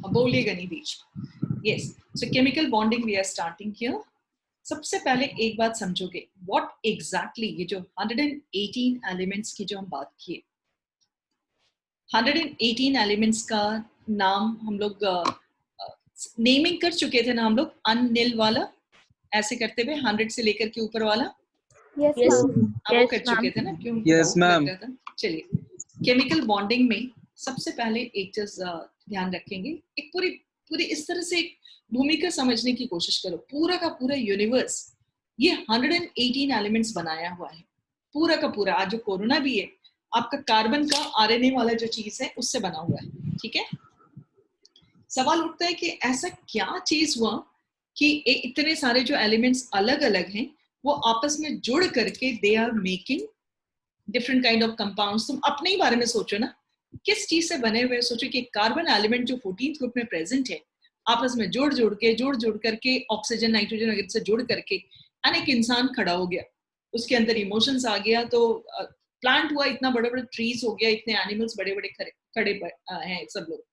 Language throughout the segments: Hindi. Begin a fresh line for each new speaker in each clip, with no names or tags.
बोलिएगा नहीं बीच में। Yes, so chemical bonding we are starting here. सबसे पहले एक बात समझोगे, व्हाट एग्जैक्टली ये जो 118 एलिमेंट्स की जो हम बात किए, 118 एलिमेंट्स का नाम हम लोग नेमिंग कर चुके थे ना हम लोग, अननिल वाला ऐसे करते हुए 100 से लेकर के ऊपर वाला।
यस
वो कर चुके थे ना, क्यों
यस मैम।
चलिए, केमिकल बॉन्डिंग में सबसे पहले एक चीज ध्यान रखेंगे, एक पूरी पूरी इस तरह से एक भूमिका समझने की कोशिश करो। पूरा का पूरा यूनिवर्स ये 118 एलिमेंट्स बनाया हुआ है, पूरा का पूरा। आज जो कोरोना भी है आपका कार्बन का आरएनए वाला जो चीज है उससे बना हुआ है, ठीक है। सवाल उठता है कि ऐसा क्या चीज हुआ कि इतने सारे जो एलिमेंट्स अलग अलग हैं वो आपस में जुड़ करके they are making different kind of compounds. तुम अपने ही बारे में सोचो ना, किस चीज से बने हुए। सोचो कि कार्बन एलिमेंट जो 14th ग्रुप में प्रेजेंट है आपस में जुड़ करके ऑक्सीजन नाइट्रोजन वगैरह से जुड़ करके एक इंसान खड़ा हो गया, उसके अंदर इमोशंस आ गया, तो प्लांट हुआ, इतना बड़े बड़े ट्रीज हो गया, इतने एनिमल्स बड़े बड़े खड़े हैं सब लोग।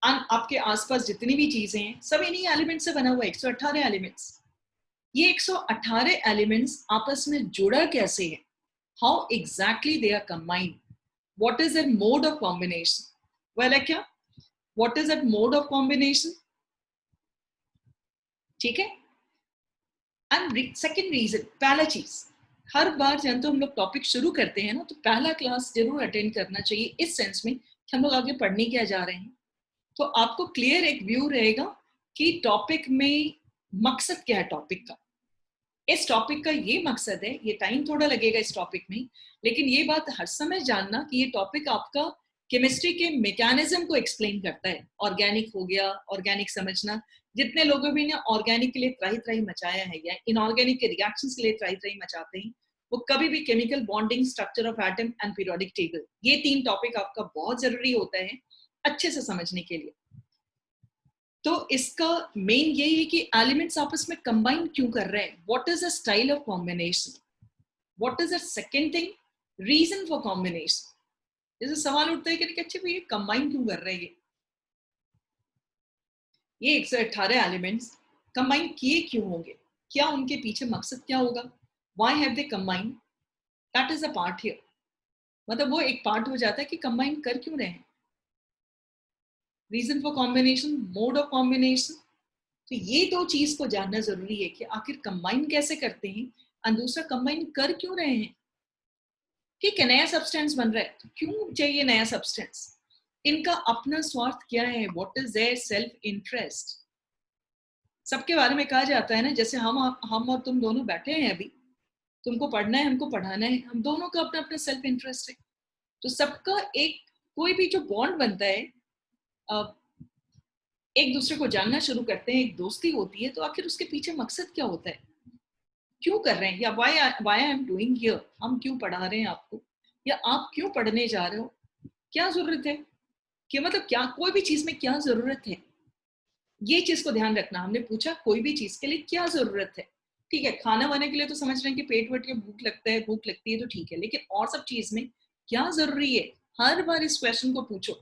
आपके आसपास जितनी भी चीजें हैं सब इन्हीं एलिमेंट से बना हुआ है, 118 एलिमेंट्स। ये 118 एलिमेंट्स आपस में जुड़ा कैसे है, how exactly they are combined, what is that mode of combination. Well क्या, what is that mode of combination, ठीक है। एंड सेकेंड रीजन, पहला चीज, हर बार जब तो हम लोग टॉपिक शुरू करते हैं ना तो पहला क्लास जरूर अटेंड करना चाहिए, इस सेंस में कि हम लोग आगे पढ़ने क्या जा रहे हैं, तो आपको क्लियर एक व्यू रहेगा कि टॉपिक में मकसद क्या है टॉपिक का। इस टॉपिक का ये मकसद है, ये टाइम थोड़ा लगेगा इस टॉपिक में, लेकिन ये बात हर समय जानना कि ये टॉपिक आपका केमिस्ट्री के मैकेनिज्म को एक्सप्लेन करता है। ऑर्गेनिक हो गया, ऑर्गेनिक समझना, जितने लोगों भी ने ऑर्गेनिक के लिए त्राही त्राही मचाया है या इनऑर्गेनिक के रिएक्शंस के लिए त्राही त्राही मचाते हैं, वो कभी भी chemical bonding, structure of atom and periodic table, ये 3 टॉपिक आपका बहुत जरूरी होता है अच्छे से समझने के लिए। तो इसका मेन यही है कि एलिमेंट्स आपस में कंबाइन क्यों कर रहे हैं, what is the style of combination, what is the second thing, reason for combination. जैसे सवाल उठता है कि अच्छे भैया कंबाइन क्यों कर रहे हैं ये 118 एलिमेंट्स कंबाइन किए क्यों होंगे, क्या उनके पीछे मकसद क्या होगा, why have they combine, that is a part here. मतलब वो एक पार्ट हो जाता है कि कंबाइन कर क्यों रहे हैं, reason for combination, mode of combination. तो ये 2 चीज को जानना जरूरी है कि आखिर कंबाइन कैसे करते हैं और दूसरा कंबाइन कर क्यों रहे हैं। ठीक है, नया सब्सटेंस बन रहा है तो क्यों चाहिए नया सब्सटेंस, इनका अपना स्वार्थ क्या है, what is their self interest. सबके बारे में कहा जाता है ना, जैसे हम और तुम दोनों बैठे हैं अभी, तुमको पढ़ना है, हमको पढ़ाना है, हम दोनों का अपना अपना सेल्फ इंटरेस्ट है। तो सबका एक कोई भी जो बॉन्ड बनता है, एक दूसरे को जानना शुरू करते हैं, एक दोस्ती होती है, तो आखिर उसके पीछे मकसद क्या होता है, क्यों कर रहे हैं, या why I am doing here, हम क्यों पढ़ा रहे हैं आपको, या आप क्यों पढ़ने जा रहे हो, क्या जरूरत है, कि मतलब क्या कोई भी चीज में क्या जरूरत है, ये चीज को ध्यान रखना। हमने पूछा कोई भी चीज के लिए क्या जरूरत है, ठीक है, खाना वाने के लिए तो समझ रहे हैं कि पेट वेट के भूख लगता है, भूख लगती है तो ठीक है, लेकिन और सब चीज में क्या जरूरी है, हर बार इस क्वेश्चन को पूछो।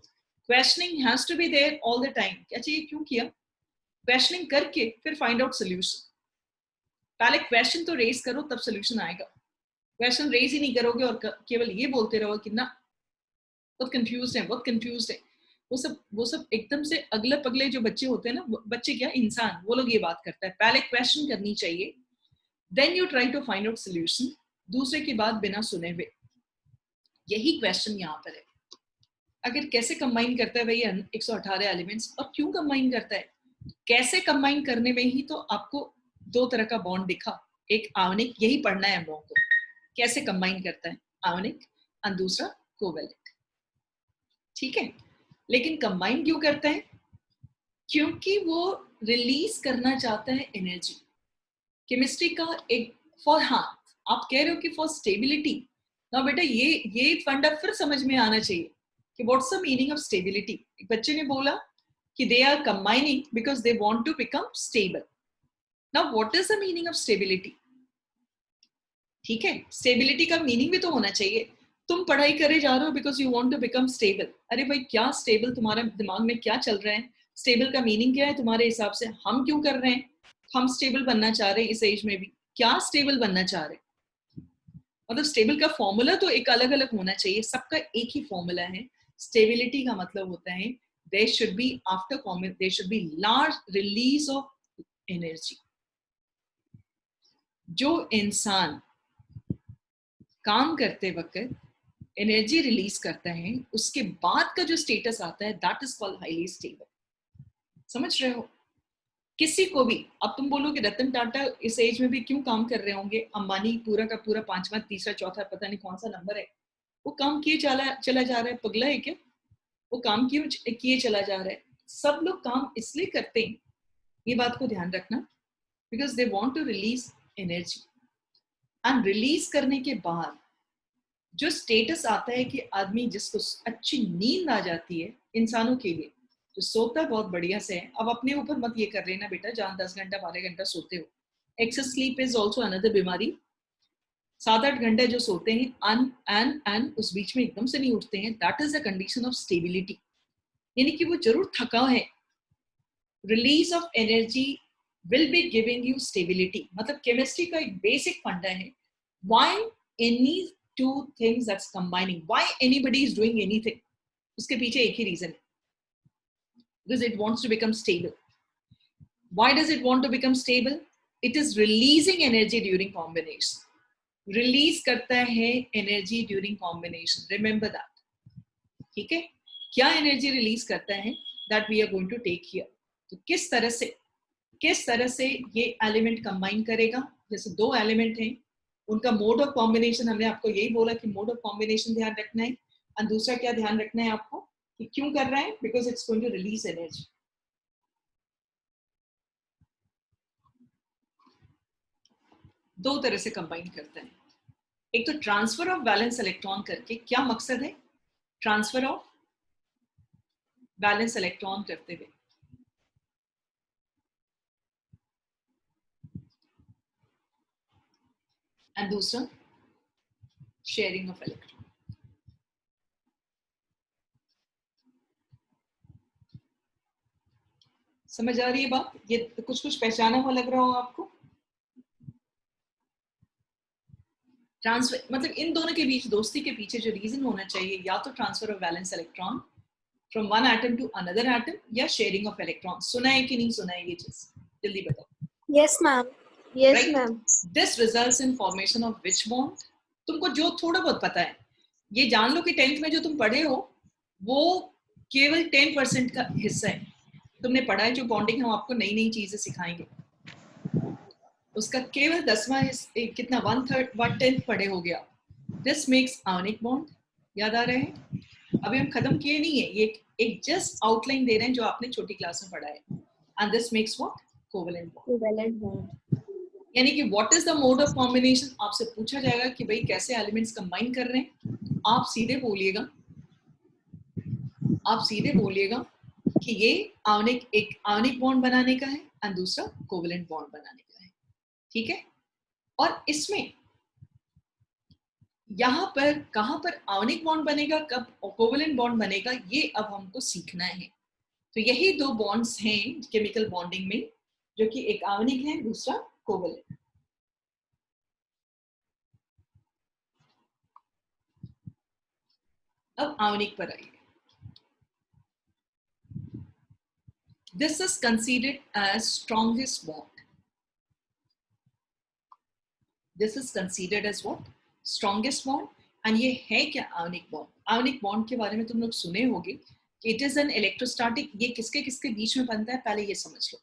Questioning has to be there all the time, क्या चाहिए, क्यों किया, क्वेश्चनिंग करके फिर फाइंड आउट सोल्यूशन। पहले क्वेश्चन तो रेज करो तब सोल्यूशन आएगा, क्वेश्चन रेज ही नहीं करोगे और केवल ये बोलते रहो कि ना बहुत कंफ्यूज है, बहुत कंफ्यूज है, वो सब एकदम से अगले पगले जो बच्चे होते हैं ना, बच्चे क्या इंसान, वो लोग ये बात करता है। पहले क्वेश्चन करनी चाहिए, then you try to find out solution, दूसरे की बात बिना सुने हुए। यही क्वेश्चन यहाँ पर है। अगर कैसे कंबाइन करता है भैया 118 एलिमेंट्स, और क्यों कंबाइन करता है, कैसे कंबाइन करने में ही तो आपको 2 तरह का बॉन्ड दिखा, एक आवनिक, यही पढ़ना है हम लोगों को, कैसे कंबाइन करता है आवनिक, और दूसरा कोवेलेंट, ठीक है। लेकिन कंबाइन क्यों करता है, क्योंकि वो रिलीज करना चाहता है एनर्जी। केमिस्ट्री का एक फॉर, हाँ आप कह रहे हो कि फॉर स्टेबिलिटी ना बेटा, ये फंडा फिर समझ में आना चाहिए कि what's the meaning of stability. एक बच्चे ने बोला कि they are combining because they want to become stable. Now what is the meaning of stability, ठीक है, स्टेबिलिटी का मीनिंग भी तो होना चाहिए। तुम पढ़ाई करे जा रहे हो because you want to become stable. अरे भाई क्या स्टेबल, तुम्हारे दिमाग में क्या चल रहा है? स्टेबल का मीनिंग क्या है तुम्हारे हिसाब से? हम क्यों कर रहे हैं? हम स्टेबल बनना चाह रहे हैं इस एज में भी। क्या स्टेबल बनना चाह रहे हैं? मतलब स्टेबल का फॉर्मूला तो एक अलग अलग होना चाहिए, सबका एक ही फॉर्मूला है। स्टेबिलिटी का मतलब होता है there should be after comment there should be large release of energy। जो इंसान काम करते वक्त एनर्जी रिलीज करता है उसके बाद का जो स्टेटस आता है that is called highly stable. समझ रहे हो? किसी को भी अब तुम बोलोगे रतन टाटा इस एज में भी क्यों काम कर रहे होंगे, अंबानी पूरा का पूरा पांचवा तीसरा चौथा पता नहीं कौन सा नंबर है, वो काम किए चला जा रहा है? पगला है क्या? वो काम क्यों किए चला जा रहा है? सब लोग काम इसलिए करते हैं, ये बात को ध्यान रखना, because they want to release energy. And release करने के बाद जो स्टेटस आता है कि आदमी जिसको अच्छी नींद आ जाती है, इंसानों के लिए जो सोता बहुत बढ़िया से है। अब अपने ऊपर मत ये कर रहे ना बेटा, जहां 10 घंटा 12 घंटा सोते हो, excess sleep is also another बीमारी। 7-8 घंटे जो सोते हैं एंड उस बीच में एकदम से नहीं उठते हैं, that is the condition of stability. यानी कि वो जरूर थका है। Release of energy will be giving you stability. मतलब केमिस्ट्री का एक बेसिक फंडा है, why any two things that's combining, why anybody is doing anything, उसके पीछे एक ही रीजन है, because it wants to become stable। Why does it want to become stable? It is releasing energy during combination। Release करता है energy during combination, remember that. ठीक है? क्या एनर्जी रिलीज करता है? That we are going to take here. तो किस तरह से ये एलिमेंट कंबाइन करेगा? जैसे दो एलिमेंट हैं, उनका मोड ऑफ कॉम्बिनेशन, हमने आपको यही बोला कि मोड ऑफ कॉम्बिनेशन ध्यान रखना है। और दूसरा क्या ध्यान रखना है आपको कि क्यों कर रहा है? Because it's going to release energy. दो तरह से कंबाइन करता है। एक तो ट्रांसफर ऑफ बैलेंस इलेक्ट्रॉन करके, क्या मकसद है? ट्रांसफर ऑफ बैलेंस इलेक्ट्रॉन करते हुए। एंड दूसरा शेयरिंग ऑफ इलेक्ट्रॉन। समझ आ रही है बात? ये कुछ कुछ पहचाना हुआ लग रहा हो आपको? ट्रांसफर मतलब इन दोनों के बीच, दोस्ती के पीछे जो रीजन होना चाहिए, या तो transfer of balance electron from one atom to another atom, या शेयरिंग ऑफ इलेक्ट्रॉन। सुना है कि नहीं सुना है ये चीज? जल्दी बताओ।
Yes ma'am, yes ma'am.
This results in formation of which bond? तुमको जो थोड़ा बहुत पता है, ये जान लो कि 10th में जो तुम पढ़े हो वो केवल 10% का हिस्सा है। तुमने पढ़ा है जो बॉन्डिंग, हम आपको नई नई चीजें सिखाएंगे, उसका केवल 10वां कितना 1/10 पढ़े हो गया। This makes ionic bond. याद आ रहे हैं? अभी हम खत्म किए नहीं है, ये एक जस्ट आउटलाइन दे रहे हैं जो आपने छोटी क्लास में पढ़ा है। And this makes what? Covalent bond. यानी कि what is the mode of combination? आपसे पूछा जाएगा कि भाई कैसे एलिमेंट्स कंबाइन कर रहे हैं, आप सीधे बोलिएगा कि ये एक आयनिक बॉन्ड बनाने का है और दूसरा कोवेलेंट बॉन्ड बनाने का है। ठीक है? और इसमें यहाँ पर कहां पर आयनिक बॉन्ड बनेगा, कब कोवेलेंट बॉन्ड बनेगा, ये अब हमको सीखना है। तो यही दो बॉन्ड्स हैं केमिकल बॉन्डिंग में, जो कि एक आयनिक है, दूसरा कोवेलेंट। अब आयनिक पर आइए। This is considered as strongest bond. This is considered as what? Strongest bond. And ये है क्या आयनिक बॉन्ड? आयनिक बॉन्ड के बारे में तुम लोग सुने होंगे कि इट इज एन इलेक्ट्रोस्टैटिक। ये किसके किसके बीच में बनता है पहले ये समझ लो।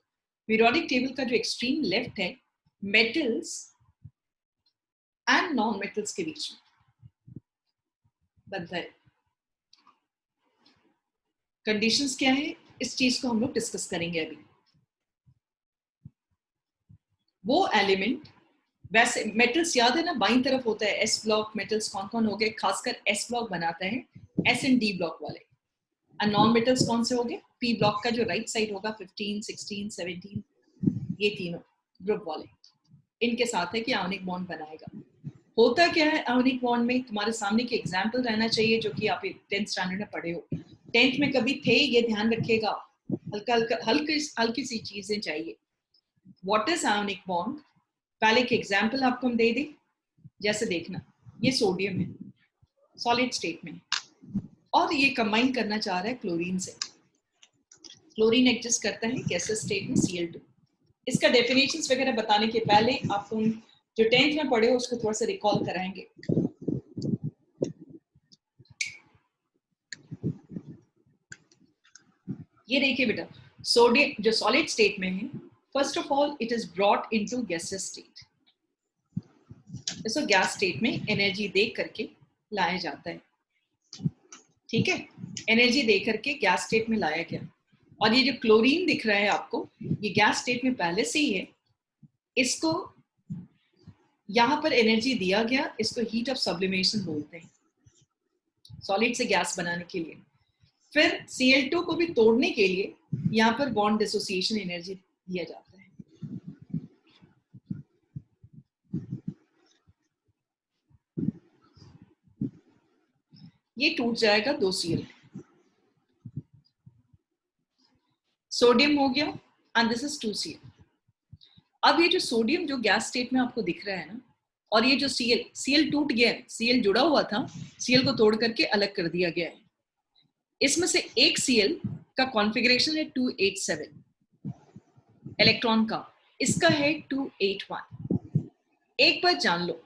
पीरियोडिक टेबल का जो एक्सट्रीम लेफ्ट है, मेटल्स एंड नॉन मेटल्स के बीच में बनता है। कंडीशंस क्या है, इस चीज को हम लोग डिस्कस करेंगे अभी। वो एलिमेंट, वैसे मेटल्स याद है ना, बाईं तरफ होता है एस ब्लॉक मेटल्स। कौन कौन हो गए? खासकर एस ब्लॉक बनाता है एस एंड डी ब्लॉक वाले। और नॉन मेटल्स कौन से हो गए? पी ब्लॉक का जो राइट साइड होगा 15, 16, 17, ये तीनों ग्रुप वाले, इनके साथ है कि आयनिक बॉन्ड बनाएगा। होता क्या है आयोनिक बॉन्ड में, तुम्हारे सामने के एग्जाम्पल रहना चाहिए जो कि आप 10th स्टैंडर्ड में पढ़े हो, 10th में कभी थे, ये ध्यान रखिएगा, हल्की सी चीजें चाहिए। What is ionic bond? पहले एक एग्जाम्पल आपको हम दे दें, जैसे देखना ये सोडियम है, सॉलिड स्टेट में, और ये कंबाइन करना चाह रहा है क्लोरीन से। क्लोरीन एग्जिस्ट करता है गैसेस स्टेट में Cl2। इसका डेफिनेशंस वगैरह बताने के पहले आपको जो 10th में पढ़े हो उसको थोड़ा सा रिकॉल कराएंगे। ये देखिए बेटा, सोडियम जो सॉलिड स्टेट में है, first of all it is brought into gases state. इसको गैस स्टेट में एनर्जी दे करके लाया जाता है, ठीक है, एनर्जी दे करके गैस स्टेट में लाया गया। और ये जो क्लोरीन दिख रहा है आपको, ये गैस स्टेट में पहले से ही है, इसको यहां पर एनर्जी दिया गया, इसको हीट ऑफ सब्लिमेशन बोलते हैं, सॉलिड से गैस बनाने के लिए। फिर Cl2 को भी तोड़ने के लिए यहां पर बॉन्ड डिसोसिएशन एनर्जी दिया जाता है। ये टूट जाएगा 2 Cl, सोडियम हो गया, एंड दिस इज 2 Cl। अब ये जो सोडियम जो गैस स्टेट में आपको दिख रहा है ना, और ये जो Cl टूट गया है, Cl जुड़ा हुआ था, Cl को तोड़ करके अलग कर दिया गया है। इसमें से एक Cl का कॉन्फ़िगरेशन है 287 इलेक्ट्रॉन का, इसका है 281। एक बात जान लो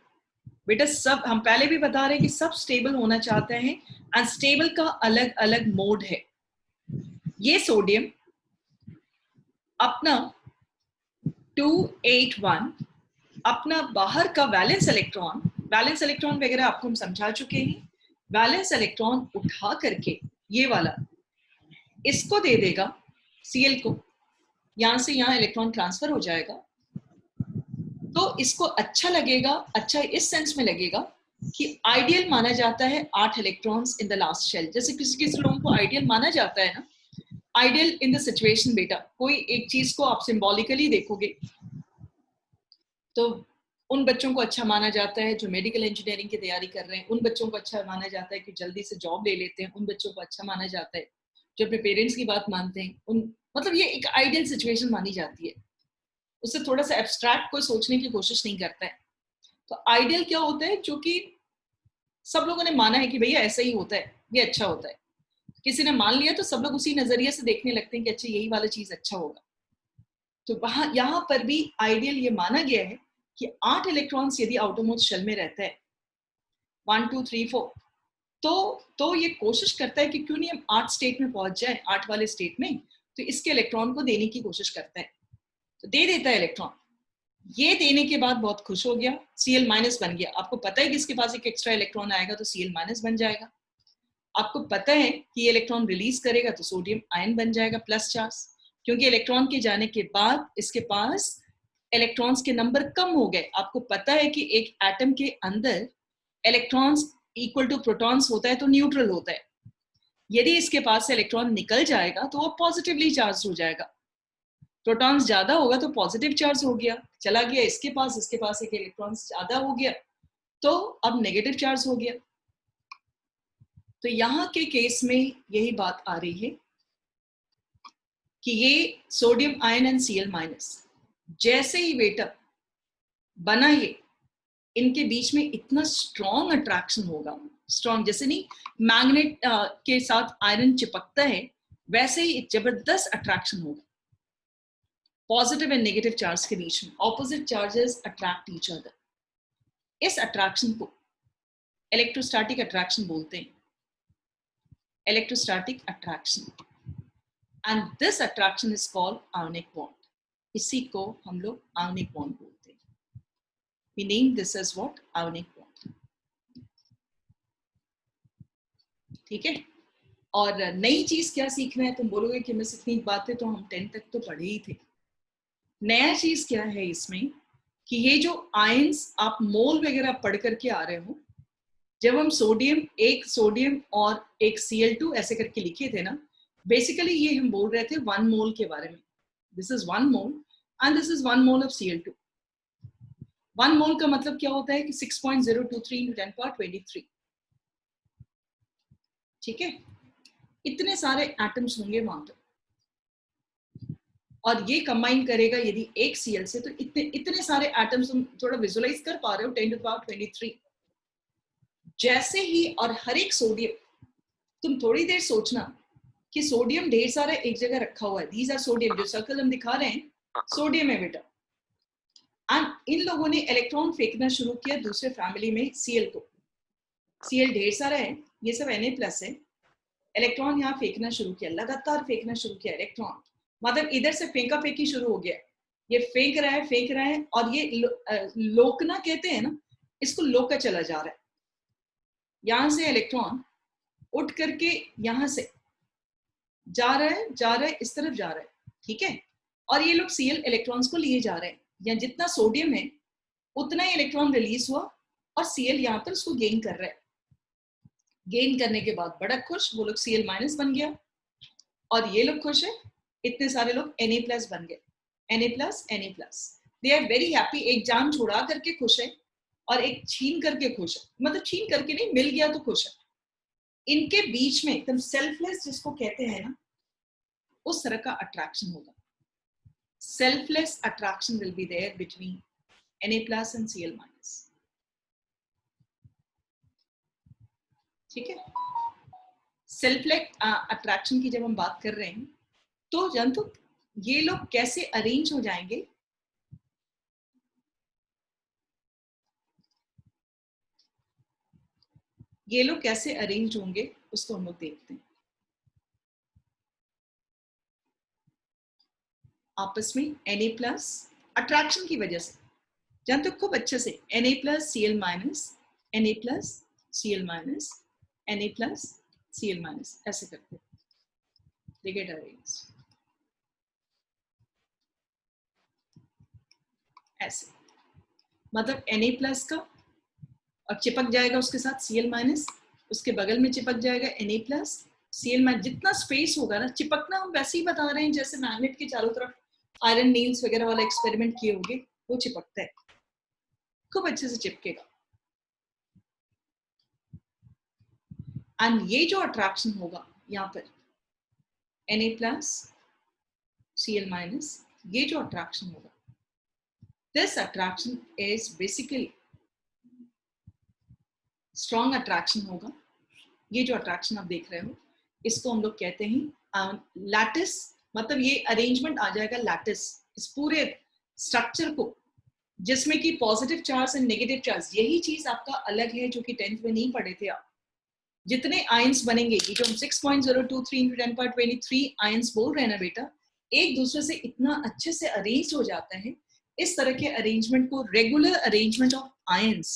बेटा, सब हम पहले भी बता रहे हैं कि सब स्टेबल होना चाहते हैं, एंड स्टेबल का अलग अलग मोड है। ये सोडियम अपना 281 अपना बाहर का वैलेंस इलेक्ट्रॉन वगैरह आपको हम समझा चुके हैं, वैलेंस इलेक्ट्रॉन उठा करके ये वाला इसको दे देगा Cl को, यहां से यहां इलेक्ट्रॉन ट्रांसफर हो जाएगा। तो इसको अच्छा लगेगा, अच्छा इस सेंस में लगेगा कि आइडियल माना जाता है 8 electrons in the last shell. जैसे किसी किसी लोगों को आइडियल माना जाता है ना, आइडियल इन द सिचुएशन बेटा, कोई एक चीज को आप सिंबॉलिकली देखोगे तो उन बच्चों को अच्छा माना जाता है जो मेडिकल इंजीनियरिंग की तैयारी कर रहे हैं, उन बच्चों को अच्छा माना जाता है कि जल्दी से जॉब ले लेते हैं, उन बच्चों को अच्छा माना जाता है जो अपने पेरेंट्स की बात मानते हैं, उन मतलब ये एक आइडियल सिचुएशन मानी जाती है। उससे थोड़ा सा एब्स्ट्रैक्ट कोई सोचने की कोशिश नहीं करता है। तो आइडियल क्या होता है, जो कि सब लोगों ने माना है कि भैया ऐसा ही होता है, ये अच्छा होता है, किसी ने मान लिया तो सब लोग उसी नजरिए से देखने लगते हैं कि अच्छा यही वाला चीज अच्छा होगा। तो वहां यहाँ पर भी आइडियल ये माना गया है कि 8 इलेक्ट्रॉन्स यदि आउटरमोस्ट शेल में रहता है 1 2 3 4, तो ये कोशिश करता है कि क्यों नहीं हम 8 स्टेट में पहुंच जाए, 8 वाले स्टेट में, तो इसके इलेक्ट्रॉन को देने की कोशिश करता है, तो दे देता है इलेक्ट्रॉन। ये देने के बाद बहुत खुश हो गया, Cl माइनस बन गया। आपको पता है कि इसके पास एक एक्स्ट्रा इलेक्ट्रॉन आएगा तो Cl माइनस बन जाएगा। आपको पता है कि ये इलेक्ट्रॉन रिलीज करेगा तो सोडियम आयन बन जाएगा प्लस चार्ज, क्योंकि इलेक्ट्रॉन के जाने के बाद इसके पास इलेक्ट्रॉन्स के नंबर कम हो गए। आपको पता है कि एक एटम के अंदर इलेक्ट्रॉन्स इक्वल टू प्रोटॉन्स होता है तो न्यूट्रल होता है। यदि इसके पास से इलेक्ट्रॉन निकल जाएगा तो वो पॉजिटिवली चार्ज हो जाएगा, प्रोटॉन्स ज्यादा होगा तो पॉजिटिव चार्ज हो गया, चला गया इसके पास एक इलेक्ट्रॉन ज्यादा हो गया तो अब नेगेटिव चार्ज हो गया। तो यहाँ के केस में यही बात आ रही है कि ये sodium ion and Cl minus जैसे ही बेटा बना, ये इनके बीच में इतना स्ट्रॉन्ग अट्रैक्शन होगा, स्ट्रॉन्ग जैसे नहीं मैग्नेट के साथ आयरन चिपकता है वैसे ही एक जबरदस्त अट्रैक्शन होगा पॉजिटिव एंड नेगेटिव चार्ज के बीच में। Opposite charges attract each other. इस अट्रैक्शन को इलेक्ट्रोस्टैटिक अट्रैक्शन बोलते हैं, electrostatic attraction, and this attraction is called ionic bond. इसी को हम लोग आयोनिक बॉन्ड बोलते हैं। We name this as what? Ionic bond. ठीक है। और नई चीज क्या सीखना है, तुम बोलोगे कि मिस इतनी बातें तो हम 10 तक तो पढ़े ही थे। नया चीज क्या है इसमें कि ये जो आयंस आप मोल वगैरह पढ़ करके आ रहे हो, जब हम एक सोडियम और एक Cl2 ऐसे करके लिखे थे ना, बेसिकली ये हम बोल रहे थे 1 मोल के बारे में। This is 1 mole and this is 1 mole of Cl2। 1 मोल का मतलब क्या होता है कि 6.023 into 10 power 23, ठीक है। इतने सारे एटम्स होंगे वहां पर, और ये कंबाइन करेगा यदि एक Cl से, तो इतने सारे एटम्स तुम थोड़ा विजुअलाइज कर पा रहे हो, 10 to the power 23 जैसे ही। और हर एक सोडियम, तुम थोड़ी देर सोचना कि सोडियम ढेर सारा एक जगह रखा हुआ है, दीज आर सोडियम, जो सर्कल हम दिखा रहे हैं सोडियम है बेटा। एंड इन लोगों ने इलेक्ट्रॉन फेंकना शुरू किया दूसरे फैमिली में Cl को, Cl ढेर सारा है, ये सब Na+ है, इलेक्ट्रॉन यहाँ फेंकना शुरू किया, लगातार फेंकना शुरू किया इलेक्ट्रॉन, मतलब इधर से फेंका फेंकी शुरू हो गया, ये फेंक रहा है, और ये लोकना कहते हैं ना, इसको लोका चला जा रहा है। यहां से इलेक्ट्रॉन उठ करके यहां से जा रहा है, इस तरफ जा रहा है, ठीक है। और ये लोग Cl इलेक्ट्रॉन्स को लिए जा रहे हैं, या जितना सोडियम है उतना ही इलेक्ट्रॉन रिलीज हुआ, और Cl यहाँ पर उसको गेन कर रहा है। गेन करने के बाद बड़ा खुश, वो लोग Cl- बन गया, और ये लोग खुश है, इतने सारे लोग Na+ बन गए, Na+, they are very happy. एक जान छुड़ा करके खुश है, और एक छीन करके खुश है, मतलब छीन करके नहीं, मिल गया तो खुश है। इनके बीच में एकदम सेल्फलेस जिसको कहते हैं ना, उस तरह का अट्रैक्शन होगा। Selfless attraction will be there between Na+ and Cl-, ठीक है। सेल्फलेस अट्रैक्शन की जब हम बात कर रहे हैं, तो जानते हो ये लोग कैसे अरेंज हो जाएंगे? ये लोग कैसे अरेंज होंगे उसको हम लोग देखते हैं। आपस में Na+ अट्रैक्शन की वजह से, जानते हो खूब अच्छे से, Na+, Cl-, Na+, Cl-, Na+, Cl-, ऐसे करते हैं, they get arranged ऐसे, मतलब Na+ का, और चिपक जाएगा उसके साथ Cl-, उसके बगल में चिपक जाएगा Na+, Cl-, जितना स्पेस होगा ना, चिपकना हम वैसे ही बता रहे हैं जैसे मैग्नेट के चारों तरफ आयरन नील्स वगैरह वाला एक्सपेरिमेंट किए होंगे, वो चिपकता है, खूब अच्छे से चिपकेगा। एंड ये जो अट्रैक्शन होगा यहाँ पर Na+, Cl-, ये जो अट्रैक्शन होगा, this attraction is basically strong attraction होगा। ये जो अट्रैक्शन आप देख रहे हो, इसको हम लोग कहते हैं लैटिस, मतलब ये अरेंजमेंट आ जाएगा लैटिस, इस पूरे स्ट्रक्चर को, जिसमें कि positive charge and negative charge, यही चीज आपका अलग है जो कि 10th में नहीं पढ़े थे आप। जितने आयंस बनेंगे, ये जो हम 6.023 into 10 power 23 आयंस बोल रहे हैं ना बेटा, एक दूसरे से इतना अच्छे से अरेंज हो जाता है। इस तरह के अरेंजमेंट को regular arrangement of ions,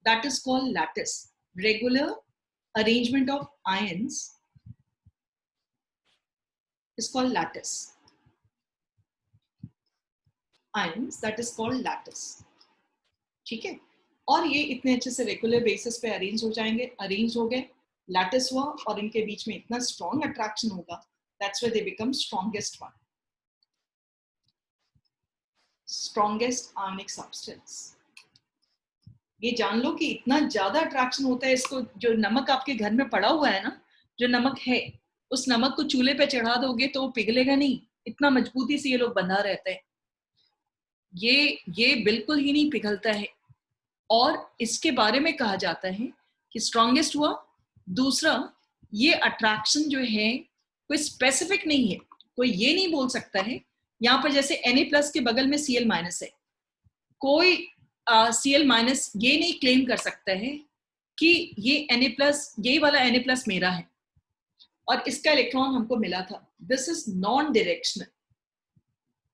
that is called lattice. Regular arrangement of ions is called lattice. Ions, that is called lattice. ठीक है। और ये इतने अच्छे से रेगुलर बेसिस पे अरेंज हो जाएंगे, अरेंज हो गए, लैटिस हुआ, और इनके बीच में इतना स्ट्रॉन्ग अट्रैक्शन होगा, that's why they become strongest one, strongest ionic substance. ये जान लो कि इतना ज्यादा अट्रैक्शन होता है इसको, जो नमक आपके घर में पड़ा हुआ है ना, जो नमक है, उस नमक को चूल्हे पे चढ़ा दोगे तो वो पिघलेगा नहीं, इतना मजबूती से ये लोग बंधा रहते हैं, ये बिल्कुल ही नहीं पिघलता है। और इसके बारे में कहा जाता है कि स्ट्रॉन्गेस्ट हुआ। दूसरा, ये अट्रैक्शन जो है कोई स्पेसिफिक नहीं है, कोई ये नहीं बोल सकता है यहाँ पर जैसे Na+ के बगल में Cl- है, कोई Cl- ये नहीं क्लेम कर सकता है कि ये Na+, यही वाला Na+ मेरा है और इसका इलेक्ट्रॉन हमको मिला था। This is non directional,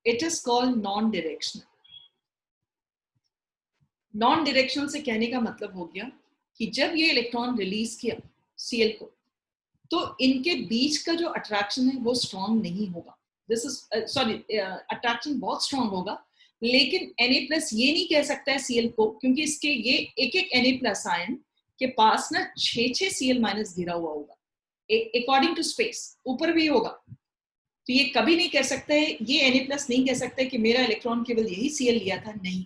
it is called non directional. Non directional से कहने का मतलब हो गया कि जब ये इलेक्ट्रॉन रिलीज किया Cl को, तो इनके बीच का जो अट्रैक्शन है वो स्ट्रॉन्ग नहीं होगा। दिस इज सॉरी, अट्रैक्शन बहुत स्ट्रॉन्ग होगा, लेकिन Na+ ये नहीं कह सकता है Cl को, क्योंकि इसके ये एक एक Na+ आयन के पास ना 6 Cl- घिरा हुआ होगा, अकॉर्डिंग टू स्पेस, ऊपर भी होगा। तो ये कभी नहीं कह सकता है, ये Na+ नहीं कह सकता है कि मेरा इलेक्ट्रॉन केवल यही Cl लिया था, नहीं।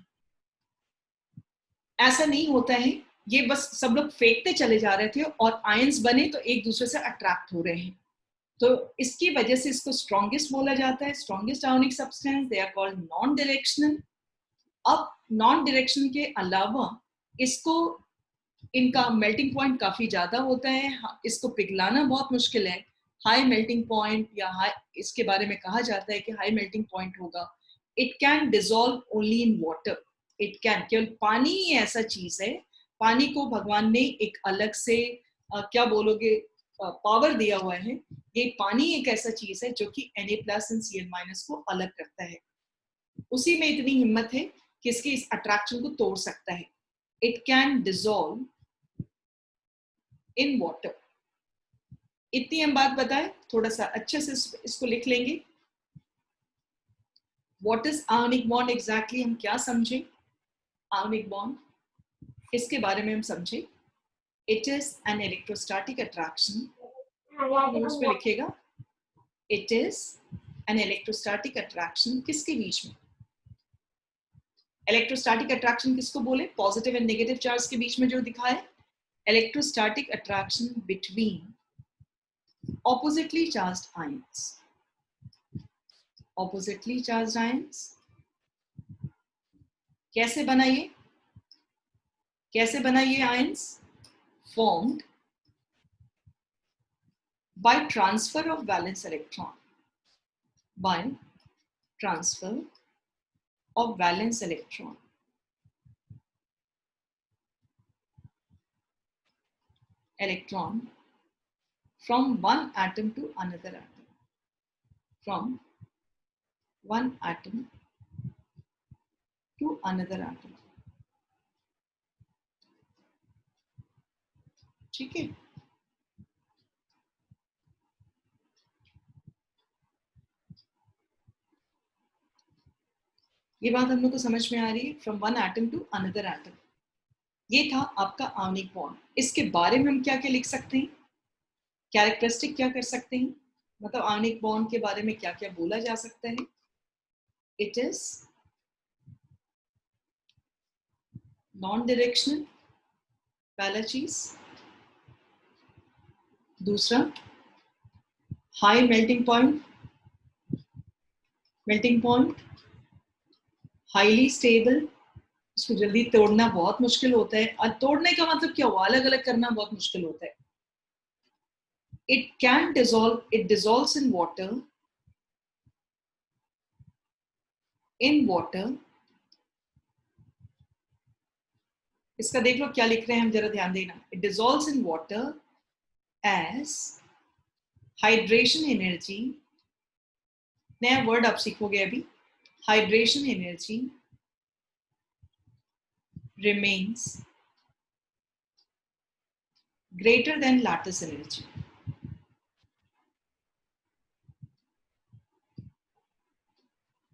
ऐसा नहीं होता है, ये बस सब लोग फेंकते चले जा रहे थे और आयंस बने तो एक दूसरे से अट्रैक्ट हो रहे हैं, तो इसकी वजह से इसको स्ट्रॉन्गेस्ट बोला जाता है, strongest ionic substance, they are called non directional. अब नॉन डायरेक्शन के अलावा इसको, इनका मेल्टिंग पॉइंट काफी ज्यादा होता है, इसको पिघलाना बहुत मुश्किल है, हाई मेल्टिंग पॉइंट या हाई, इसके बारे में कहा जाता है कि हाई मेल्टिंग पॉइंट होगा। It can dissolve only in water, it can, केवल पानी ही ऐसा चीज है, पानी को भगवान ने एक अलग से क्या बोलोगे पावर दिया हुआ है। ये पानी एक ऐसा चीज है जो कि Na+ एंड Cl- को अलग करता है, उसी में इतनी हिम्मत है कि इसके इस अट्रैक्शन को तोड़ सकता है। It can dissolve in water. इतनी हम बात बताएं, थोड़ा सा अच्छे से इसको लिख लेंगे। What is ionic bond exactly, हम क्या समझे आयनिक बॉन्ड, इसके बारे में हम समझे। It is an electrostatic attraction, notes में लिखेगा, it is an electrostatic attraction, किसके बीच में, इलेक्ट्रोस्टैटिक अट्रैक्शन किसको बोले, पॉजिटिव एंड नेगेटिव चार्ज के बीच में जो दिखा है, electrostatic attraction between oppositely charged ions, oppositely charged ions। कैसे बना ये, कैसे बना ये ions, formed by transfer of valence electron, by transfer of valence electron, electron from one atom to another atom, from one atom to another atom। ठीक है, ये बात हम लोग को समझ में आ रही है, from one atom to another atom. ये था आपका आयनिक बॉन्ड। इसके बारे में हम क्या क्या लिख सकते हैं, कैरेक्टरिस्टिक क्या कर सकते हैं, मतलब आयनिक बॉन्ड के बारे में क्या क्या बोला जा सकता है। इट इज नॉन डायरेक्शनल, पहला चीज। दूसरा, high melting point, melting point highly stable, इसको जल्दी तोड़ना बहुत मुश्किल होता है, और तोड़ने का मतलब क्या हुआ, अलग अलग करना बहुत मुश्किल होता है। It can dissolve, it dissolves in water, in water. इसका देख लो क्या लिख रहे हैं हम, जरा ध्यान देना। It dissolves in water as hydration energy, नया वर्ड आप सीखोगे अभी, hydration energy remains greater than lattice energy।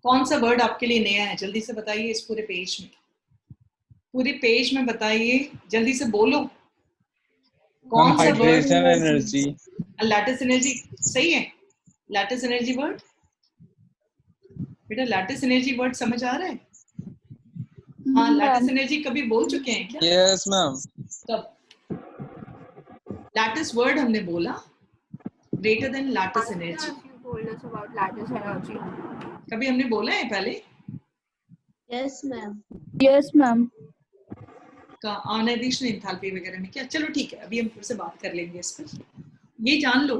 कौन सा वर्ड आपके लिए नया है, जल्दी से बताइए इस पूरे पेज में, पूरे पेज में बताइए, जल्दी से बोलो कौन सा word.
Hydration energy,
lattice energy, सही है, लैटिस एनर्जी वर्ड। बेटा लैटिस एनर्जी वर्ड समझ आ रहा है, हाँ लैटिस एनर्जी कभी बोल चुके हैं क्या?
Yes ma'am.
तब लैटिस वर्ड हमने बोला, ग्रेटर देन लैटिस एनर्जी, कभी हमने बोला है पहले?
Yes, ma'am.
Yes, ma'am.
का आयोनाइजेशन एंथैल्पी वगैरह में क्या, चलो ठीक है, अभी हम फिर से बात कर लेंगे इस पर। ये जान लो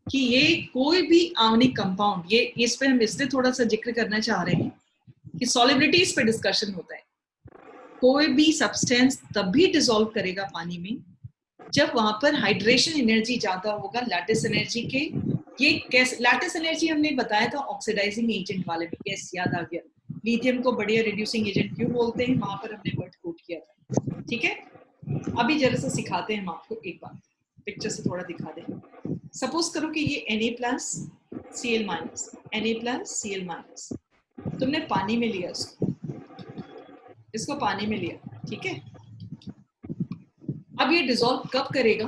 कि ये कोई भी आयनिक कंपाउंड, ये इस पे हम इसलिए थोड़ा सा जिक्र करना चाह रहे हैं कि सॉलिबिलिटीज पे डिस्कशन होता है। कोई भी सब्सटेंस तभी डिसॉल्व करेगा पानी में जब वहां पर हाइड्रेशन एनर्जी ज्यादा होगा लैटिस एनर्जी के। ये कैसे, लैटिस एनर्जी हमने बताया था ऑक्सीडाइजिंग एजेंट वाले में, यस याद आ गया, लिथियम को बढ़िया रिड्यूसिंग एजेंट क्यों बोलते हैं, वहां पर हमने वर्ड कोट किया था। ठीक है, अभी जरा सा सिखाते हैं हम आपको, एक बात पिक्चर से थोड़ा दिखा दें। सपोज करो कि ये Na+ Cl-, Na+ Cl-, तुमने पानी में लिया इसको पानी में लिया, ठीक है। अब ये डिसॉल्व कब करेगा,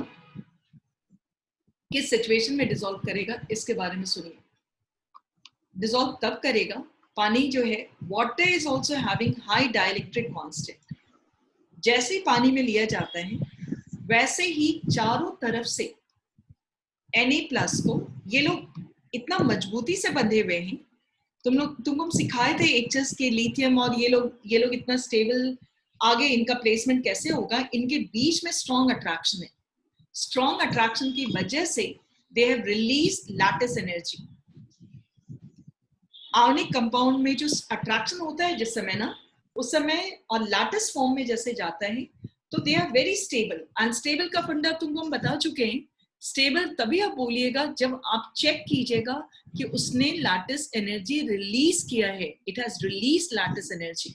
किस सिचुएशन में डिसॉल्व करेगा, इसके बारे में सुनिए। डिसॉल्व तब करेगा, पानी जो है, water is also having high dielectric constant, जैसे ही पानी में लिया जाता है वैसे ही चारों तरफ से Na+ को, ये लोग इतना मजबूती से बंधे हुए हैं, तुमको हम सिखाए थे एक चीज के लिथियम, और ये लोग इतना स्टेबल, आगे इनका प्लेसमेंट कैसे होगा, इनके बीच में स्ट्रॉन्ग अट्रैक्शन है। स्ट्रॉन्ग अट्रैक्शन की वजह से they have release lattice energy. Ionic compound में जो अट्रैक्शन होता है जिस समय ना, उस समय और लैटिस फॉर्म में जैसे जाता है तो they are very stable. Unstable का फंडा तुमको हम बता चुके हैं। स्टेबल तभी आप बोलिएगा जब आप चेक कीजिएगा कि उसने लैटिस एनर्जी रिलीज किया है, it has release lattice energy.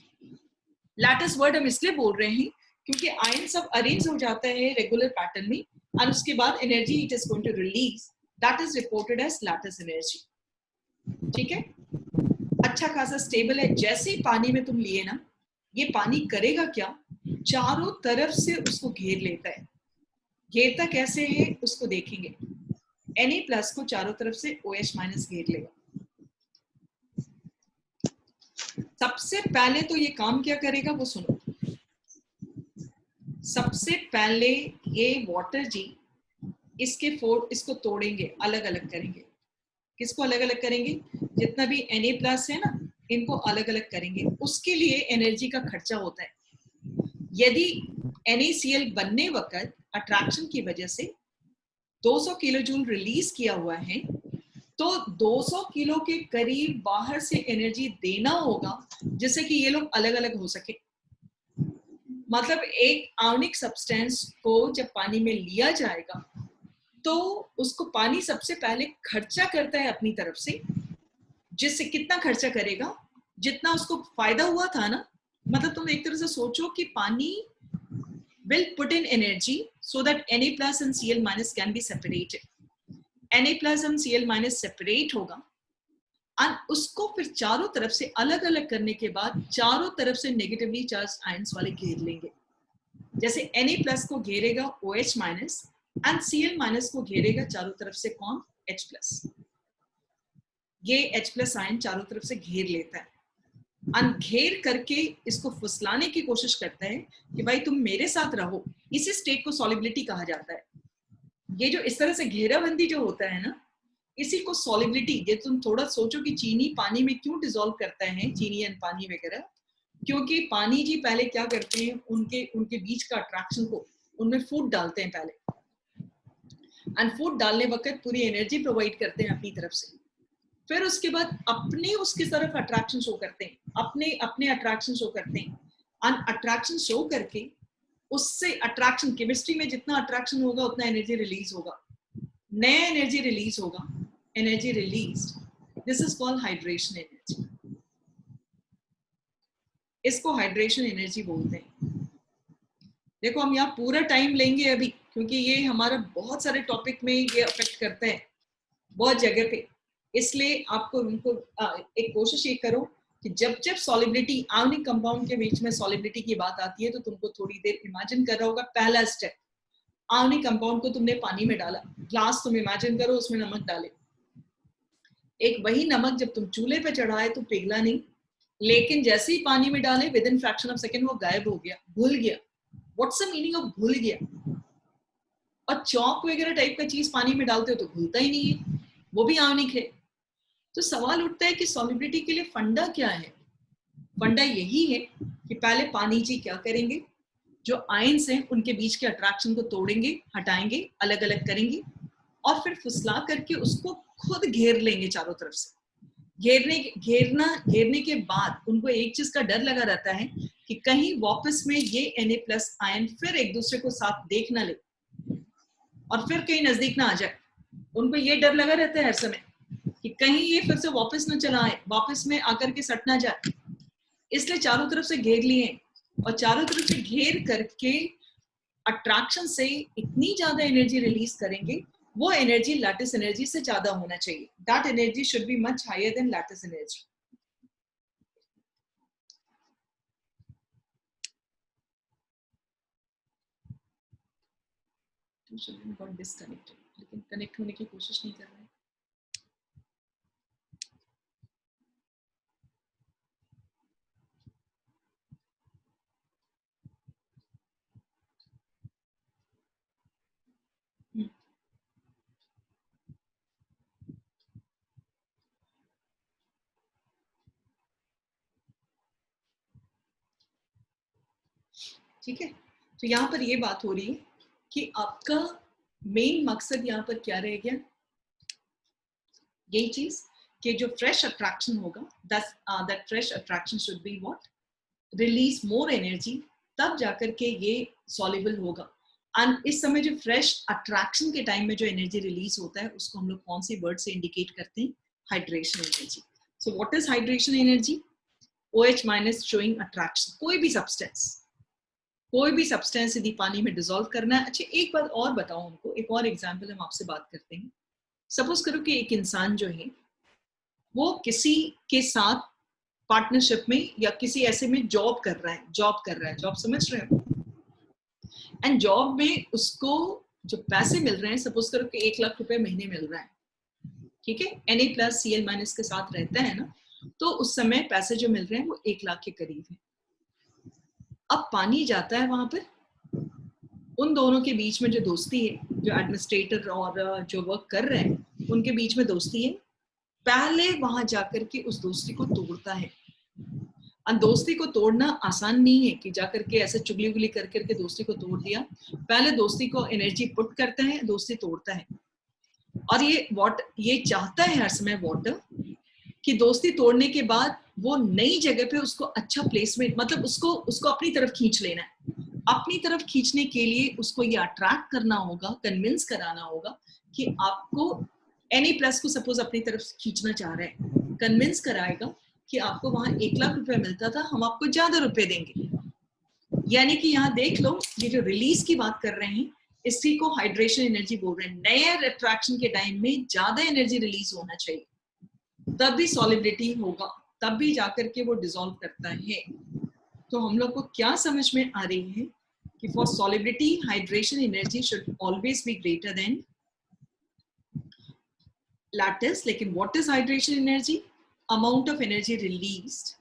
Lattice word हम इसलिए बोल रहे हैं क्योंकि आयन सब अरेंज हो जाता है रेगुलर पैटर्न में, और उसके बाद energy it is going to release, that is reported as lattice energy. ठीक है, अच्छा खासा स्टेबल है। जैसे ही पानी में तुम लिए ना, ये पानी करेगा क्या, चारों तरफ से उसको घेर लेता है। घेरता कैसे है उसको देखेंगे। Na+ को चारों तरफ से OH- घेर लेगा। सबसे पहले तो ये काम क्या करेगा वो सुनो। सबसे पहले ये वाटर जी इसको तोड़ेंगे, अलग अलग करेंगे। किसको अलग अलग करेंगे, जितना भी Na+ है ना, इनको अलग अलग करेंगे। उसके लिए एनर्जी का खर्चा होता है। यदि NaCl बनने वक्त अट्रैक्शन की वजह से 200 किलो जूल रिलीज किया हुआ है, तो 200 किलो के करीब बाहर से एनर्जी देना होगा जिससे कि ये लोग अलग अलग हो सके। मतलब एक आयनिक सब्सटेंस को जब पानी में लिया जाएगा तो उसको पानी सबसे पहले खर्चा करता है अपनी तरफ से, जिससे कितना खर्चा करेगा, जितना उसको फायदा हुआ था ना। मतलब तुम एक तरह से सोचो कि पानी will put in energy so that Na+ and Cl- can be separated. Na+ and Cl- separate होगा, और उसको फिर चारों तरफ से अलग अलग करने के बाद चारों तरफ से नेगेटिवली चार्ज आयंस वाले घेर लेंगे। जैसे Na+ को घेरेगा OH- एंड Cl- को घेरेगा चारों तरफ से कौन, H+। ये H+ आयन चारों तरफ से घेर लेता है, घेर करके इसको फुसलाने की कोशिश करता है कि भाई तुम मेरे साथ रहो। इसी स्टेट को सॉलिबिलिटी कहा जाता है। ये जो इस तरह से घेराबंदी जो होता है ना, इसी को सॉलिबिलिटी। ये तुम थोड़ा सोचो कि चीनी पानी में क्यों डिसॉल्व करता है, चीनी एंड पानी वगैरह, क्योंकि पानी जी पहले क्या करते हैं, उनके बीच का अट्रैक्शन को उनमें फूड डालते हैं पहले, एंड फूड डालने वक्त पूरी एनर्जी प्रोवाइड करते हैं अपनी तरफ से। फिर उसके बाद अपने उसकी तरफ अट्रैक्शन शो करते हैं, अपने अपने अट्रैक्शन शो करते हैं, और अट्रैक्शन शो करके उससे अट्रैक्शन, केमिस्ट्री में जितना अट्रैक्शन होगा उतना एनर्जी रिलीज होगा, नया एनर्जी रिलीज होगा, energy release, this is called hydration energy. इसको हाइड्रेशन एनर्जी बोलते हैं। देखो हम यहाँ पूरा टाइम लेंगे अभी, क्योंकि ये हमारा बहुत सारे टॉपिक में ये अफेक्ट करता है, बहुत जगह पे। इसलिए आपको उनको एक कोशिश ये करो कि जब जब सॉलिबिलिटी, आयनिक कंपाउंड के बीच में सॉलिबिलिटी की बात आती है तो तुमको थोड़ी देर इमेजिन कर रहा होगा। पहला स्टेप, आयनिक कंपाउंड को तुमने पानी में डाला, ग्लास तुम इमेजिन करो, उसमें नमक डाले। एक वही नमक जब तुम चूल्हे पे चढ़ाए तो पिघला नहीं, लेकिन जैसे ही पानी में डाले with in fraction of second वो गायब हो गया, भूल गया। व्हाट्स द मीनिंग ऑफ भूल गया? और चौक वगैरह टाइप का चीज पानी में डालते हो तो भूलता ही नहीं है, वो भी आयनिक है। तो सवाल उठता है कि सॉलिबिलिटी के लिए फंडा क्या है। फंडा यही है कि पहले पानी जी क्या करेंगे, जो आयंस हैं उनके बीच के अट्रैक्शन को तोड़ेंगे, हटाएंगे, अलग अलग करेंगे, और फिर फुसला करके उसको खुद घेर लेंगे चारों तरफ से। घेरने के बाद उनको एक चीज का डर लगा रहता है कि कहीं वापस में ये Na+ आयन फिर एक दूसरे को साथ देख ना ले और फिर कहीं नजदीक ना आ जाए। उनको ये डर लगा रहता है हर समय कि कहीं ये फिर से वापस ना चला आए, वापस में आकर के सट ना जाए। इसलिए चारों तरफ से घेर लिए, और चारों तरफ से घेर करके अट्रैक्शन से इतनी ज्यादा एनर्जी रिलीज करेंगे, वो एनर्जी लैटिस एनर्जी से ज्यादा होना चाहिए। That energy should be much higher than lattice energy. Got disconnected, लेकिन कनेक्ट होने की कोशिश नहीं कर रहे हैं। ठीक है, तो यहाँ पर ये बात हो रही है कि आपका मेन मकसद यहाँ पर क्या रह गया, यही चीज कि जो फ्रेश अट्रैक्शन होगा, that fresh attraction should be what, release more energy, तब जाकर के ये सॉल्युबल होगा। एंड इस समय जो फ्रेश अट्रैक्शन के टाइम में जो एनर्जी रिलीज होता है उसको हम लोग कौन सी वर्ड से इंडिकेट करते हैं, hydration energy. So what is hydration energy? OH minus showing attraction. कोई भी सब्सटेंस यदि पानी में डिसॉल्व करना है। अच्छा, एक बात और बताऊं उनको, एक और एग्जांपल हम आपसे बात करते हैं। सपोज करो कि एक इंसान जो है वो किसी के साथ पार्टनरशिप में या किसी ऐसे में जॉब कर रहा है, जॉब समझ रहे हो, एंड जॉब में उसको जो पैसे मिल रहे हैं, सपोज करो कि 1 लाख रुपए महीने मिल रहा है, ठीक है, Na+Cl- के साथ रहता है ना, तो उस समय पैसे जो मिल रहे हैं वो 1 लाख के करीब है। अब पानी जाता है वहां पर, उन दोनों के बीच में जो दोस्ती है, जो एडमिनिस्ट्रेटर और जो वर्क कर रहे हैं उनके बीच में दोस्ती है, पहले वहां जाकर के उस दोस्ती को तोड़ता है। और दोस्ती को तोड़ना आसान नहीं है कि जाकर के ऐसे चुगली उगली कर करके दोस्ती को तोड़ दिया। पहले दोस्ती को एनर्जी पुट करता है, दोस्ती तोड़ता है। और ये चाहता है हर समय वाटर कि दोस्ती तोड़ने के बाद वो नई जगह पे उसको अच्छा प्लेसमेंट, मतलब उसको अपनी तरफ खींच लेना है। अपनी तरफ खींचने के लिए उसको ये अट्रैक्ट करना होगा, कन्विंस कराना होगा कि आपको Na+ को सपोज अपनी तरफ खींचना चाह रहे हैं, कन्विंस कराएगा कि आपको वहां 1 लाख रुपए मिलता था, हम आपको ज्यादा रुपए देंगे। यानी कि यहाँ देख लो, ये जो रिलीज की बात कर रहे हैं इसी को हाइड्रेशन एनर्जी बोल रहे हैं। नए अट्रैक्शन के टाइम में ज्यादा एनर्जी रिलीज होना चाहिए, तब भी सॉलिबिलिटी होगा, तब भी जाकर के वो डिसॉल्व करता है। तो हम लोग को क्या समझ में आ रही है कि for solubility hydration energy should always be greater than lattice. लेकिन what is hydration energy? Amount of energy released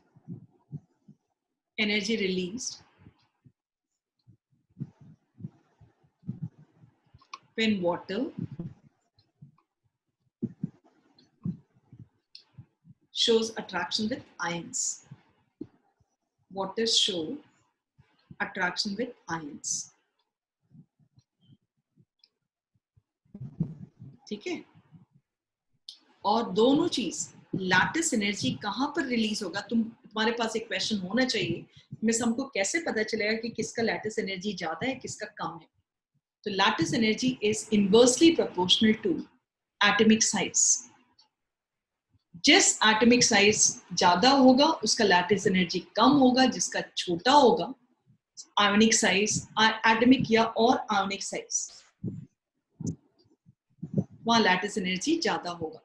when water shows attraction with ions. Water show attraction with ions. ठीक है, और दोनों चीज लैटिस एनर्जी कहां पर रिलीज होगा, तुम्हारे पास एक क्वेश्चन होना चाहिए, मिस हमको कैसे पता चलेगा कि किसका लैटिस एनर्जी ज्यादा है किसका कम है? तो lattice energy is inversely proportional to atomic size. जिस एटॉमिक साइज ज्यादा होगा उसका लैटिस एनर्जी कम होगा, जिसका छोटा होगा आयोनिक साइज, एटॉमिक या और आयोनिक साइज, वहां लैटिस एनर्जी ज्यादा होगा।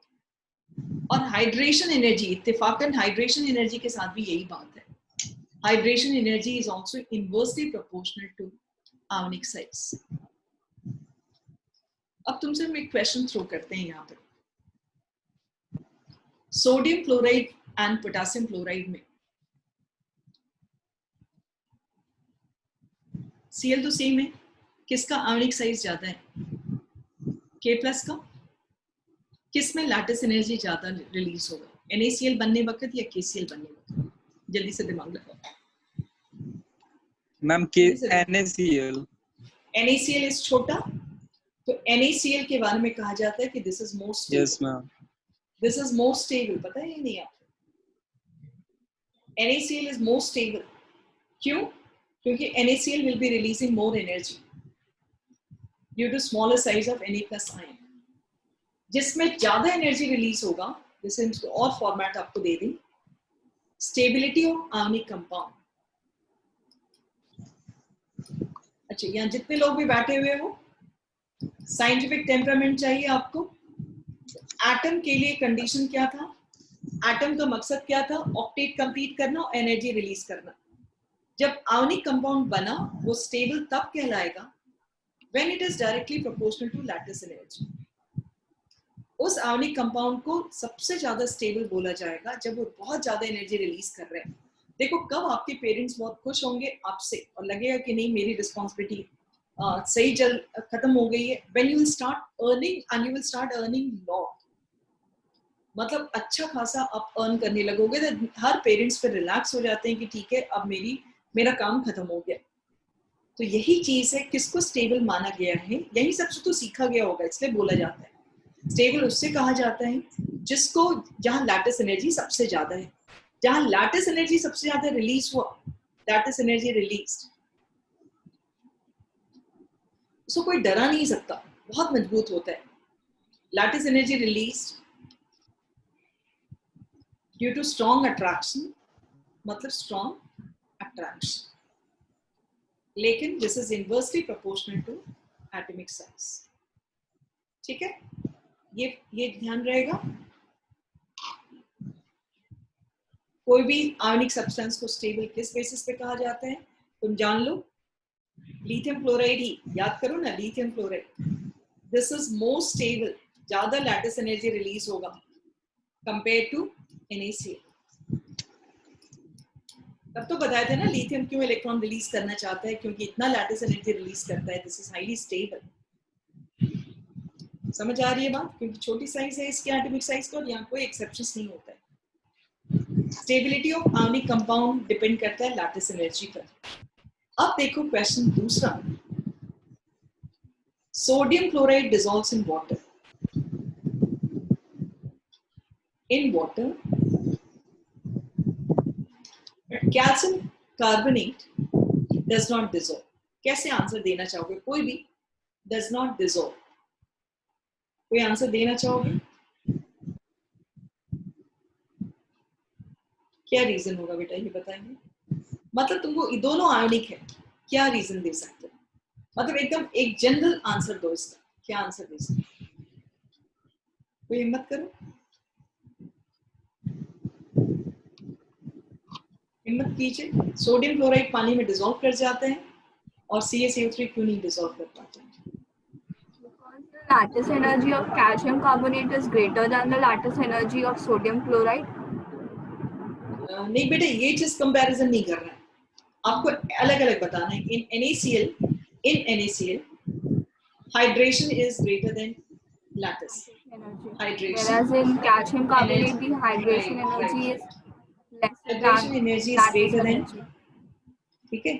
और हाइड्रेशन एनर्जी, इत्तेफाकन हाइड्रेशन एनर्जी के साथ भी यही बात है। Hydration energy is also inversely proportional to ionic size. अब तुमसे हम एक क्वेश्चन थ्रो करते हैं यहाँ पर, sodium chloride and potassium chloride में Cl तो सेम है, किसका आयोनिक साइज ज्यादा है? K+ का। किस में लैटिस एनर्जी ज्यादा रिलीज होगा, NaCl बनने वक्त या KCl बनने वक्त? जल्दी से दिमाग लगाओ
मैम। NaCl।
NaCl इज छोटा, तो NaCl के बारे में कहा जाता है कि this is more stable.
Yes ma'am.
This is more stable, पता है नहीं आपको? NaCl is more stable. क्यों? क्योंकि NaCl will be releasing more energy due to smaller size of Na+ ion। जिसमें ज्यादा एनर्जी रिलीज होगा, जैसे इसको और फॉर्मेट आपको दे दें, स्टेबिलिटी ऑफ आयोनिक कंपाउंड। अच्छा, यहाँ जितने लोग भी बैठे हुए हो, साइंटिफिक टेम्परामेंट चाहिए आपको। एटम के लिए कंडीशन क्या था? एटम का मकसद क्या था? ऑक्टेट कंप्लीट करना और एनर्जी रिलीज करना। जब आयोनिक कंपाउंड बना, वो स्टेबल तब कहलाएगा when it is directly proportional to lattice energy। उस आयोनिक कंपाउंड को सबसे ज्यादा स्टेबल बोला जाएगा जब वो बहुत ज्यादा एनर्जी रिलीज कर रहे हैं। देखो, कब आपके पेरेंट्स बहुत खुश होंगे आपसे और लगेगा कि नहीं मेरी रिस्पॉन्सिबिलिटी सही खत्म हो गई है, when you will start earning and you will start earning lot, मतलब अच्छा खासा आप अर्न करने लगोगे, तो हर पेरेंट्स पे रिलैक्स हो जाते हैं कि ठीक है अब मेरा काम खत्म हो गया। तो यही चीज है, किसको स्टेबल माना गया है, यही सबसे तो सीखा गया होगा, इसलिए बोला जाता है स्टेबल उससे कहा जाता है जिसको, जहां लैटिस एनर्जी सबसे ज्यादा है, जहां लैटिस एनर्जी सबसे ज्यादा रिलीज हुआ, लैटिस एनर्जी रिलीज, उसको कोई डरा नहीं सकता, बहुत मजबूत होता है। Lattice energy release due to strong attraction, मतलब स्ट्रॉन्ग अट्रैक्शन, लेकिन this is inversely proportional to atomic size. ठीक है, ये ध्यान रहेगा। कोई भी आयनिक सब्सटेंस को स्टेबल किस बेसिस पे कहा जाता है, तुम जान लो, लिथियम क्लोराइड ही याद करो ना, lithium chloride, this is more stable, ज्यादा लैटिस एनर्जी रिलीज होगा कंपेयर टू NaCl। तब तो बताया था ना लिथियम क्यों इलेक्ट्रॉन रिलीज करना चाहता है, क्योंकि इतना लैटिस एनर्जी रिलीज करता है, दिस इज हाईली स्टेबल। समझ आ रही है बात, क्योंकि छोटी साइज है इसकी एटॉमिक साइज का, और यहाँ कोई एक्सेप्शंस नहीं होता है। Stability of ionic compound depend करता है लैटिस एनर्जी पर। अब देखो क्वेश्चन दूसरा, sodium chloride dissolves in water, in water calcium carbonate does not dissolve. कैसे आंसर देना चाहोगे, कोई भी, डज नॉट डिसॉल्व, कोई आंसर देना चाहोगे, क्या रीजन होगा बेटा, ये बताएंगे। मतलब तुमको दोनों आयनिक है, क्या रीजन दे सकते हो, मतलब एकदम एक जनरल आंसर दो इसका, क्या आंसर दे सकते, कोई हिम्मत करो, हिम्मत कीजिए। सोडियम क्लोराइड पानी में डिसॉल्व कर जाते हैं और CaCO3 क्यों नहीं डिसॉल्व कर पाते हैं?
The lattice energy of calcium carbonate is greater than the lattice energy of sodium chloride.
नहीं बेटा, ये चीज कंपैरिजन नहीं कर रहा है, आपको अलग अलग बताना है। in NaCl hydration is greater than lattice
Energy.
hydration,
Whereas in calcium carbonate,
energy,
the hydration
right,
energy
right.
is lesser
Hydration
than
energy is
lattice
greater than,
energy.
ठीक है।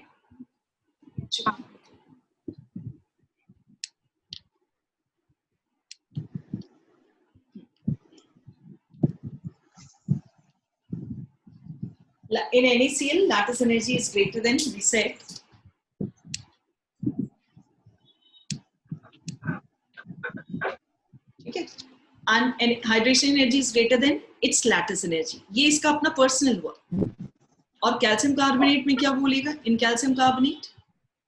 In NaCl, lattice energy is greater than, we said, ठीक है, and hydration energy is greater than its lattice energy। ये इसका अपना पर्सनल हुआ। और कैल्शियम कार्बोनेट में क्या बोलेगा, इन कैल्शियम कार्बोनेट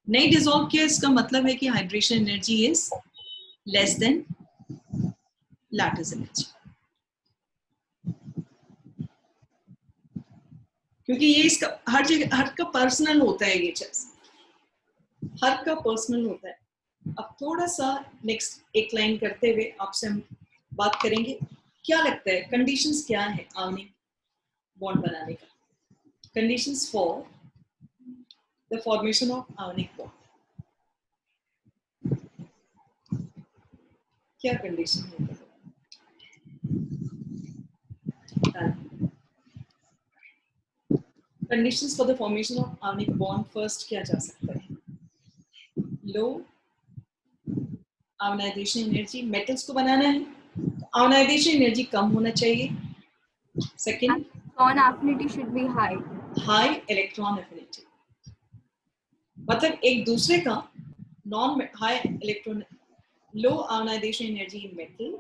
नहीं डिसॉल्व किया, इसका मतलब है कि hydration energy is less than lattice energy, क्योंकि ये इसका हर जगह, हर का पर्सनल होता है, ये चीज हर का पर्सनल होता है। अब थोड़ा सा नेक्स्ट एक लाइन करते हुए आपसे हम बात करेंगे, क्या लगता है कंडीशंस क्या है आयनिक बॉन्ड बनाने का, conditions for the formation of ionic bond, क्या कंडीशन है? Conditions for the formation of ionic bond, first क्या जा सकता है, लो आयोनाइजेशन एनर्जी, मेटल्स को बनाना है आयोनाइजेशन एनर्जी कम होना चाहिए। Second,
Electron affinity should be high.
High electron affinity, मतलब एक दूसरे का non high electron, low ionization energy in metal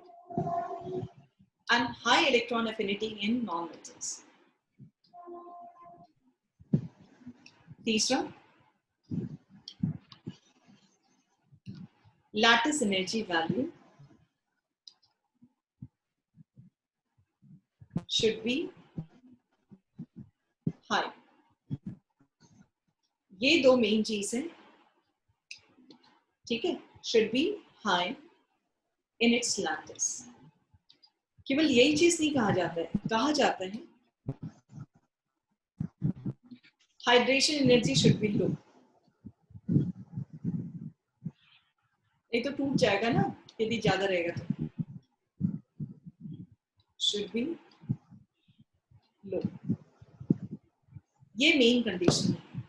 and high electron affinity in non metals. तीसरा, lattice energy value should be high। ये दो मेन चीज है, ठीक है, should be high in its lattice। केवल यही चीज नहीं कहा जाता है, कहा जाता है हाइड्रेशन एनर्जी शुड बी लो, नहीं तो टूट जाएगा ना यदि ज्यादा रहेगा तो, शुड बी लो, ये मेन कंडीशन है,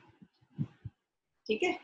ठीक है।